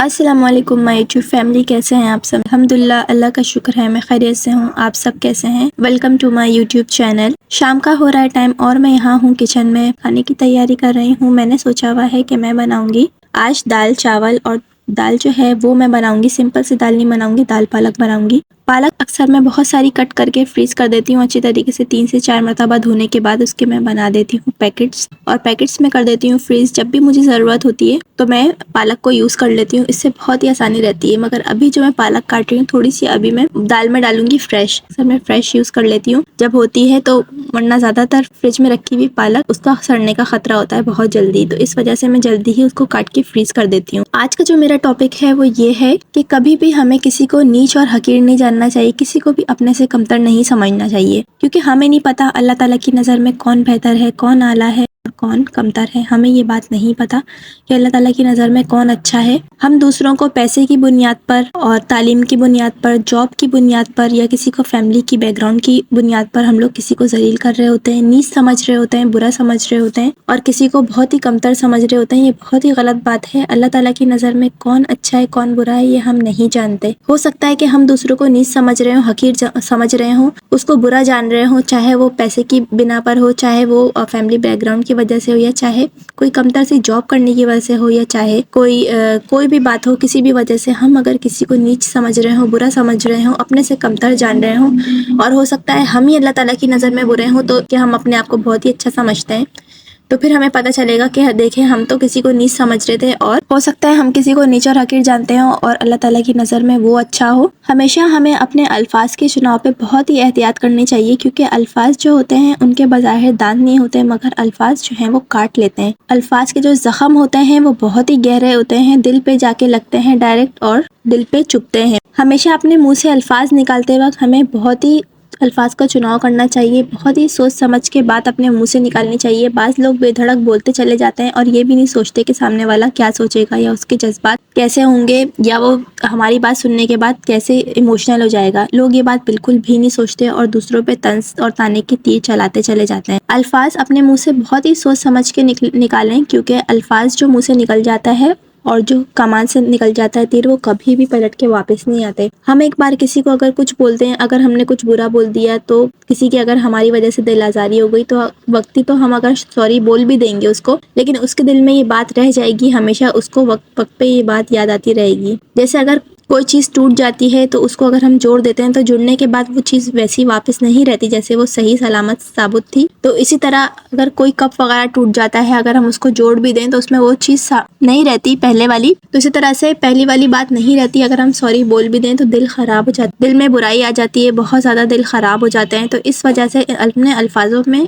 अस्सलाम वालेकुम my YouTube family, कैसे हैं आप सब। अल्हम्दुलिल्लाह, अल्लाह का शुक्र है, मैं खैरियत से हूँ। आप सब कैसे हैं? Welcome to my YouTube channel. शाम का हो रहा है टाइम और मैं यहाँ हूँ किचन में खाने की तैयारी कर रही हूँ। मैंने सोचा हुआ है कि मैं बनाऊँगी आज दाल चावल, और दाल जो है वो मैं बनाऊँगी सिंपल सी दाल नहीं बनाऊँगी, दाल पालक बनाऊँगी। पालक अक्सर मैं बहुत सारी कट करके फ्रीज कर देती हूँ अच्छी तरीके से, 3 से 4 मरतबा धोने के बाद उसके मैं बना देती हूँ पैकेट्स, और पैकेट्स में कर देती हूँ फ्रीज। जब भी मुझे ज़रूरत होती है तो मैं पालक को यूज़ कर लेती हूँ, इससे बहुत ही आसानी रहती है। मगर अभी जो मैं पालक काट रही हूँ थोड़ी सी अभी मैं दाल में डालूंगी फ्रेश, अक्सर मैं फ्रेश यूज़ कर लेती हूँ जब होती है तो, वरना ज़्यादातर फ्रिज में रखी हुई पालक उसका सड़ने का खतरा होता है बहुत जल्दी, तो इस वजह से मैं जल्दी ही उसको काट के फ्रीज कर देती हूँ। आज का जो मेरा टॉपिक है वो ये है कि कभी भी हमें किसी को नीच और हकीर नहीं जानना चाहिए, किसी को भी अपने से कमतर नहीं समझना चाहिए, क्योंकि हमें नहीं पता अल्लाह ताला की नज़र में कौन बेहतर है, कौन आला है और कौन कमतर है। हमें ये बात नहीं पता कि अल्लाह ताला की नज़र में कौन अच्छा है। हम दूसरों को पैसे की बुनियाद पर और तालीम की बुनियाद पर, जॉब की बुनियाद पर, या किसी को फैमिली की बैकग्राउंड की बुनियाद पर हम लोग किसी को जलील कर रहे होते हैं, नीच समझ रहे होते हैं, बुरा समझ रहे होते हैं और किसी को बहुत ही कमतर समझ रहे होते हैं। ये बहुत ही गलत बात है। अल्लाह ताला की नज़र में कौन अच्छा है कौन बुरा है ये हम नहीं जानते। हो सकता है कि हम दूसरों को नीच समझ रहे हो, हकीर समझ रहे हो, उसको बुरा जान रहे हो, चाहे वो पैसे की बिना पर हो, चाहे वो फैमिली बैकग्राउंड की वजह से हो, या चाहे कोई कमतर सी जॉब करने की वजह से हो, या चाहे कोई भी बात हो, किसी भी वजह से हम अगर किसी को नीच समझ रहे हो, बुरा समझ रहे हो, अपने से कमतर जान रहे हो, और हो सकता है हम ही अल्लाह ताला की नज़र में बुरे हों, तो क्या हम अपने आप को बहुत ही अच्छा समझते हैं, तो फिर हमें पता चलेगा कि देखें हम तो किसी को नीच समझ रहे थे और हो सकता है हम किसी को नीच और हकीर जानते हो और अल्लाह ताला की नज़र में वो अच्छा हो। हमेशा हमें अपने अल्फाज के चुनाव पे बहुत ही एहतियात करनी चाहिए, क्योंकि अल्फाज जो होते हैं उनके बज़ाहिर दांत नहीं होते, मगर अल्फाज जो हैं वो काट लेते हैं। अल्फाज के जो ज़ख्म होते हैं वो बहुत ही गहरे होते हैं, दिल पे जाके लगते हैं डायरेक्ट और दिल पे चुभते हैं। हमेशा अपने मुँह से अल्फाज निकालते वक्त हमें बहुत ही अल्फाज का चुनाव करना चाहिए, बहुत ही सोच समझ के बात अपने मुंह से निकालनी चाहिए। बाज़ लोग बेधड़क बोलते चले जाते हैं और ये भी नहीं सोचते कि सामने वाला क्या सोचेगा, या उसके जज्बात कैसे होंगे, या वो हमारी बात सुनने के बाद कैसे इमोशनल हो जाएगा। लोग ये बात बिल्कुल भी नहीं सोचते और दूसरों पे तंज और ताने की तीर चलाते चले जाते हैं। अल्फाज अपने मुँह से बहुत ही सोच समझ के निकालें, क्योंकि अल्फाज जो मुँह से निकल जाता है और जो कमान से निकल जाता है तीर, वो कभी भी पलट के वापस नहीं आते। हम एक बार किसी को अगर कुछ बोलते हैं, अगर हमने कुछ बुरा बोल दिया, तो किसी की अगर हमारी वजह से दिल आज़ारी हो गई, तो वक्ती तो हम अगर सॉरी बोल भी देंगे उसको, लेकिन उसके दिल में ये बात रह जाएगी हमेशा, उसको वक्त वक्त पे ये बात याद आती रहेगी। जैसे अगर कोई चीज़ टूट जाती है तो उसको अगर हम जोड़ देते हैं तो जुड़ने के बाद वो चीज़ वैसी वापस नहीं रहती जैसे वो सही सलामत साबुत थी। तो इसी तरह अगर कोई कप वगैरह टूट जाता है, अगर हम उसको जोड़ भी दें तो उसमें वो चीज़ नहीं रहती पहले वाली, तो इसी तरह से पहली वाली बात नहीं रहती। अगर हम सॉरी बोल भी दें तो दिल ख़राब हो जाता है, दिल में बुराई आ जाती है, बहुत ज़्यादा दिल ख़राब हो जाते हैं। तो इस वजह से अपने अल्फाजों में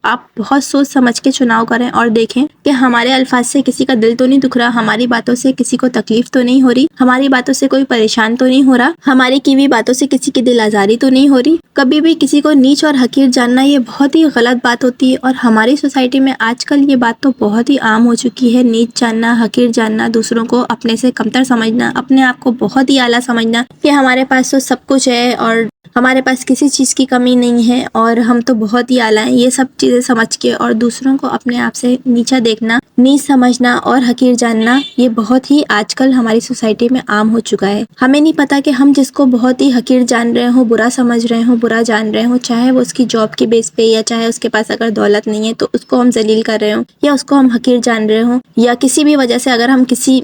आप बहुत सोच समझ के चुनाव करें और देखें कि हमारे अल्फाज से किसी का दिल तो नहीं दुख रहा, हमारी बातों से किसी को तकलीफ तो नहीं हो रही, हमारी बातों से कोई परेशान तो नहीं हो रहा, हमारी की हुई बातों से किसी की दिल आज़ारी तो नहीं हो रही। कभी भी किसी को नीच और हकीर जानना ये बहुत ही गलत बात होती है, और हमारी सोसाइटी में आजकल ये बात तो बहुत ही आम हो चुकी है। नीच जानना, हकीर जानना, दूसरों को अपने से कमतर समझना, अपने आप को बहुत ही आला समझना कि हमारे पास तो सब कुछ है और हमारे पास किसी चीज़ की कमी नहीं है और हम तो बहुत ही आला हैं, ये सब चीज़ें समझ के और दूसरों को अपने आप से नीचा देखना, नीच समझना और हकीर जानना, ये बहुत ही आजकल हमारी सोसाइटी में आम हो चुका है। हमें नहीं पता कि हम जिसको बहुत ही हकीर जान रहे हो, बुरा समझ रहे हो, बुरा जान रहे हो, चाहे वो उसकी जॉब की बेस पे, या चाहे उसके पास अगर दौलत नहीं है तो उसको हम जलील कर रहे हो, या उसको हम हकीर जान रहे हो, या किसी भी वजह से अगर हम किसी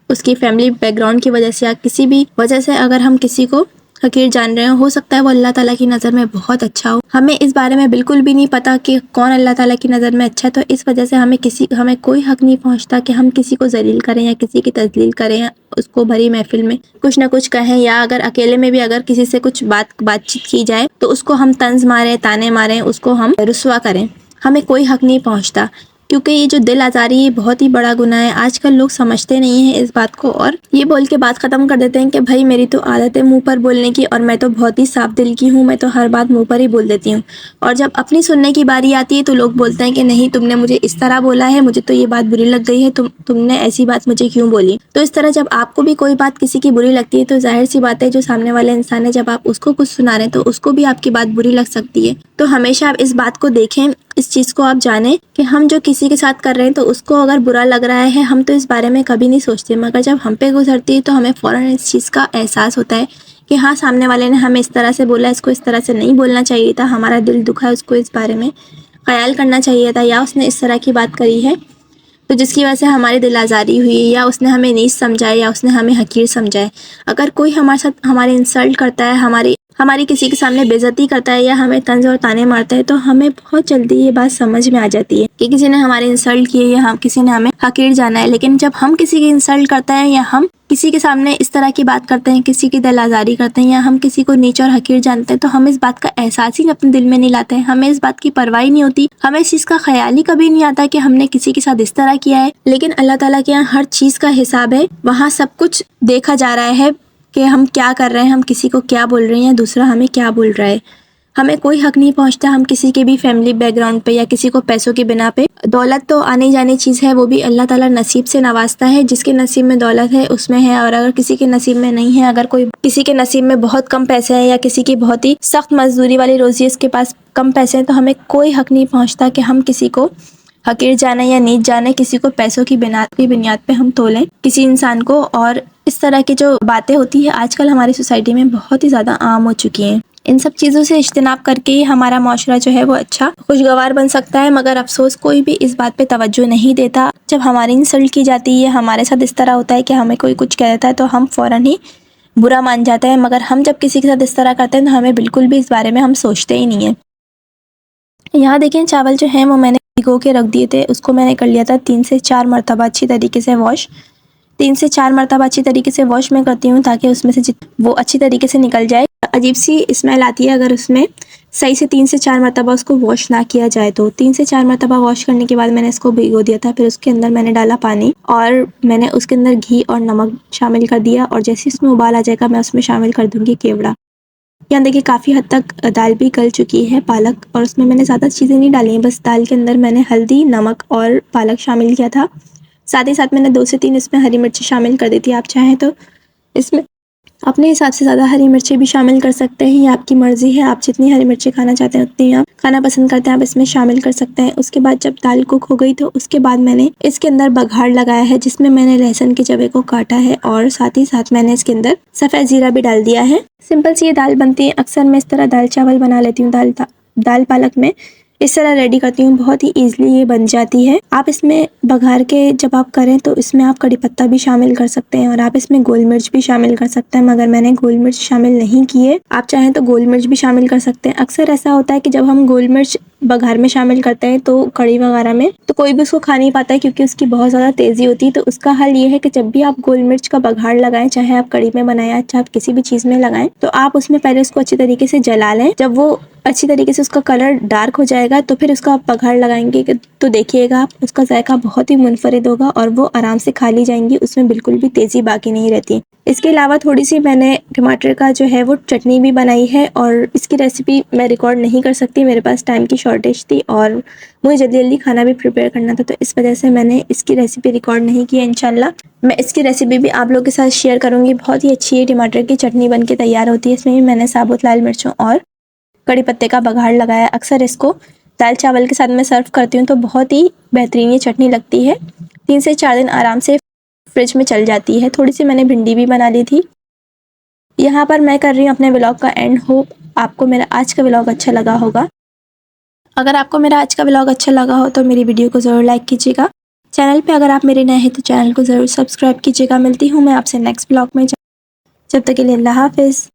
उसकी फैमिली बैकग्राउंड की वजह से या किसी भी वजह से अगर हम किसी को हकीर जान रहे हो सकता है वो अल्लाह ताला की नज़र में बहुत अच्छा हो। हमें इस बारे में बिल्कुल भी नहीं पता कि कौन अल्लाह ताला की नज़र में अच्छा है, तो इस वजह से हमें कोई हक नहीं पहुंचता कि हम किसी को जलील करें या किसी की तजलील करें, या उसको भरी महफिल में कुछ ना कुछ कहें, या अगर अकेले में भी अगर किसी से कुछ बातचीत की जाए तो उसको हम तंज मारें, ताने मारें, उसको हम रुस्वा करें। हमें कोई हक नहीं पहुँचता, क्योंकि ये जो दिल आज़ारी है बहुत ही बड़ा गुनाह है। आजकल लोग समझते नहीं हैं इस बात को और ये बोल के बात ख़त्म कर देते हैं कि भाई मेरी तो आदत है मुंह पर बोलने की और मैं तो बहुत ही साफ दिल की हूँ, मैं तो हर बात मुंह पर ही बोल देती हूँ। और जब अपनी सुनने की बारी आती है तो लोग बोलते हैं कि नहीं, तुमने मुझे इस तरह बोला है, मुझे तो ये बात बुरी लग गई है, तुमने ऐसी बात मुझे क्यों बोली। तो इस तरह जब आपको भी कोई बात किसी की बुरी लगती है तो जाहिर सी बात है जो सामने वाले इंसान है, जब आप उसको कुछ सुना रहे हैं तो उसको भी आपकी बात बुरी लग सकती है। तो हमेशा आप इस बात को देखें, इस चीज़ को आप जाने कि हम जो किसी के साथ कर रहे हैं तो उसको अगर बुरा लग रहा है, हम तो इस बारे में कभी नहीं सोचते, मगर जब हम पे गुजरती है तो हमें फ़ौरन इस चीज़ का एहसास होता है कि हाँ, सामने वाले ने हमें इस तरह से बोला, इसको इस तरह से नहीं बोलना चाहिए था, हमारा दिल दुखा है, उसको इस बारे में ख़याल करना चाहिए था, या उसने इस तरह की बात करी है तो जिसकी वजह से हमारी दिल आज़ारी हुई, या उसने हमें नीच समझा है, या उसने हमें हकीर समझा है। अगर कोई हमारे साथ हमारी इंसल्ट करता है, हमारी किसी के सामने बेइज्जती करता है, या हमें तंज और ताने मारता है, तो हमें बहुत जल्दी ये बात समझ में आ जाती है कि किसी ने हमारी इंसल्ट की है, या किसी ने हमें हकीर जाना है। लेकिन जब हम किसी की इंसल्ट करते हैं, या हम किसी के सामने इस तरह की बात करते हैं, किसी की दिल आज़ारी करते हैं, या हम किसी को नीच और हकीर जानते हैं, तो हम इस बात का एहसास ही अपने दिल में नहीं लाते हैं। हमें इस बात की परवाह ही नहीं होती, हमें इस चीज़ का ख्याल ही कभी नहीं आता कि हमने किसी के साथ इस तरह किया है। लेकिन अल्लाह ताला के यहाँ हर चीज़ का हिसाब है, वहाँ सब कुछ देखा जा रहा है कि हम क्या कर रहे हैं, हम किसी को क्या बोल रहे हैं, या दूसरा हमें क्या बोल रहा है। हमें कोई हक नहीं पहुंचता हम किसी के भी फैमिली बैकग्राउंड पे, या किसी को पैसों की बिना पे। दौलत तो आने जाने चीज़ है, वो भी अल्लाह ताला नसीब से नवाजता है। जिसके नसीब में दौलत है उसमें है, और अगर किसी के नसीब में नहीं है, अगर कोई किसी के नसीब में बहुत कम पैसे हैं, या किसी की बहुत ही सख्त मजदूरी वाली रोजी, उसके पास कम पैसे हैं, तो हमें कोई हक नहीं पहुँचता कि हम किसी को हकीर जाने या नीच जाने, किसी को पैसों की बुनियाद पे हम तोलें किसी इंसान को। और इस तरह की जो बातें होती है आजकल हमारी सोसाइटी में बहुत ही ज़्यादा आम हो चुकी हैं। इन सब चीज़ों से इज्तिनाब करके ही हमारा माशरा जो है वो अच्छा खुशगवार बन सकता है। मगर अफसोस कोई भी इस बात पे तवज्जो नहीं देता। जब हमारी इंसल्ट की जाती है, हमारे साथ इस तरह होता है कि हमें कोई कुछ कह देता है तो हम फ़ौरन ही बुरा मान जाते हैं। मगर हम जब किसी के साथ इस तरह करते हैं तो हमें बिल्कुल भी इस बारे में हम सोचते ही नहीं है। यहाँ देखिए चावल जो है वो मैंने भिगो के रख दिए थे, उसको मैंने कर लिया था 3 से 4 मरतबा अच्छी तरीके से वॉश। 3 से 4 मरतबा अच्छी तरीके से वॉश मैं करती हूँ ताकि उसमें से वो अच्छी तरीके से निकल जाए। अजीब सी स्मेल आती है अगर उसमें सही से 3 से 4 मरतबा उसको वॉश ना किया जाए तो। 3 से 4 मरतबा वॉश करने के बाद मैंने इसको भिगो दिया था। फिर उसके अंदर मैंने डाला पानी और मैंने उसके अंदर घी और नमक शामिल कर दिया, और जैसे इसमें उबाल आ जाएगा मैं उसमें शामिल कर दूँगी केवड़ा। यहाँ देखिए काफ़ी हद तक दाल भी गल चुकी है, पालक, और उसमें मैंने ज़्यादा चीज़ें नहीं डाली हैं, बस दाल के अंदर मैंने हल्दी, नमक और पालक शामिल किया था। साथ ही साथ मैंने 2 से 3 इसमें हरी मिर्ची शामिल कर दी थी। आप चाहें तो इसमें अपने हिसाब से ज़्यादा हरी मिर्ची भी शामिल कर सकते हैं, ये आपकी मर्ज़ी है। आप जितनी हरी मिर्ची खाना चाहते हैं उतनी आप खाना पसंद करते हैं आप इसमें शामिल कर सकते हैं। उसके बाद जब दाल कुक हो गई तो उसके बाद मैंने इसके अंदर बघाड़ लगाया है, जिसमें मैंने लहसुन के जवे को काटा है, और साथ ही साथ मैंने इसके अंदर सफ़ेद ज़ीरा भी डाल दिया है। सिंपल सी ये दाल बनती है। अक्सर मैं इस तरह दाल चावल बना लेती हूँ, दाल पालक में इस तरह रेडी करती हूँ, बहुत ही ईजिली ये बन जाती है। आप इसमें बघार के जब आप करें तो इसमें आप कड़ी पत्ता भी शामिल कर सकते हैं, और आप इसमें गोल मिर्च भी शामिल कर सकते हैं, मगर मैंने गोल मिर्च शामिल नहीं की है। आप चाहें तो गोल मिर्च भी शामिल कर सकते हैं। अक्सर ऐसा होता है कि जब हम गोल मिर्च बघार में शामिल करते हैं तो कड़ी वगैरह में, तो कोई भी उसको खा नहीं पाता है क्योंकि उसकी बहुत ज़्यादा तेज़ी होती है। तो उसका हल ये है कि जब भी आप गोल मिर्च का बघार लगाएं, चाहे आप कड़ी में बनाएं, चाहे आप किसी भी चीज़ में लगाएं, तो आप उसमें पहले उसको अच्छी तरीके से जला लें। जब वो अच्छी तरीके से उसका कलर डार्क हो जाएगा तो फिर उसका आप बघार लगाएंगे तो देखिएगा आप उसका जायका बहुत ही मुनफरिद होगा, और वो आराम से खा ली जाएंगी, उसमें बिल्कुल भी तेज़ी बाकी नहीं रहती। इसके अलावा थोड़ी सी मैंने टमाटर का जो है वो चटनी भी बनाई है, और इसकी रेसिपी मैं रिकॉर्ड नहीं कर सकती, मेरे पास टाइम की शॉर्टेज थी और मुझे जल्दी जल्दी खाना भी प्रिपेयर करना था, तो इस वजह से मैंने इसकी रेसिपी रिकॉर्ड नहीं की है। इंशाल्लाह मैं इसकी रेसिपी भी आप लोगों के साथ शेयर करूँगी। बहुत ही अच्छी टमाटर की चटनी बन के तैयार होती है। इसमें भी मैंने साबुत लाल मिर्चों और कड़ी पत्ते का बघाड़ लगाया। अक्सर इसको दाल चावल के साथ मैं सर्व करती हूँ तो बहुत ही बेहतरीन ये चटनी लगती है। 3 से 4 दिन आराम से फ्रिज में चल जाती है। थोड़ी सी मैंने भिंडी भी बना ली थी। यहाँ पर मैं कर रही हूँ अपने व्लॉग का एंड। होप आपको मेरा आज का व्लॉग अच्छा लगा होगा। अगर आपको मेरा आज का व्लॉग अच्छा लगा हो तो मेरी वीडियो को ज़रूर लाइक कीजिएगा। चैनल पे अगर आप मेरे नए हैं तो चैनल को ज़रूर सब्सक्राइब कीजिएगा। मिलती हूँ मैं आपसे नेक्स्ट व्लॉग में। जब तक के लिए अल्लाह हाफिज़।